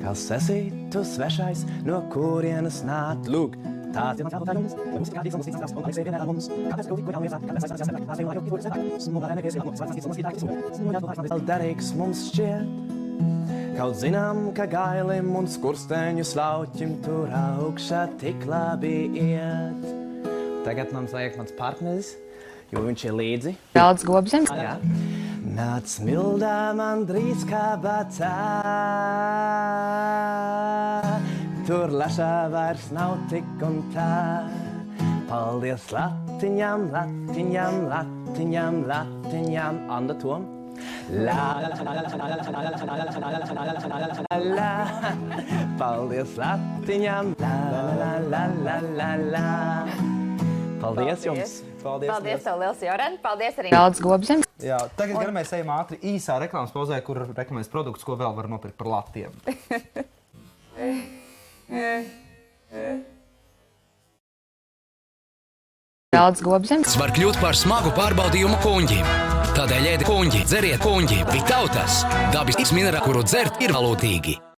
Kas esi tu svešais, no kurienes nāc? Lūk, tāds ir mans jautājums. Mums ir kādīgs, mums visam un sevi vienā mums. Kāpēc kaut kur jaunies, kāpēc aizsāc jāsaka, tās vienmēr jau ir sēdāk. Smugā nevies, mums īstākis, derīgs mums šķiet. Kaut zinām, ka gailim un skursteņu slauķim tur augšā tik labi iet. Tagad mums vajag mans partneris, jo viņš ir līdzi. Daudz gobzems. Jā. Nāc smildā man drīz kabatā. Tur lašā vairs nav tik un tā. Paldies latiņam, latiņam, latiņam, latiņam. Anda tom. La, la, la, la, la, la, la, la, la. Paldies latiņam. La, la, la, la, la, la. Paldies jums. Paldies tev, liels Joren. Paldies arī. Daudz gobzems. Jā, tagad gan mēs ejam ātri īsā reklāmas pauzē, kur reklamēs produktus, ko vēl var nopirkt par latiem. Daudz gobzems. Var kļūt par smagu pārbaudījumu kuņģim. Tādēļ ēdi kuņģi, dzeriet kuņģi, Vitautas. Dabisks minerāls, kuru dzert ir valūtīgi.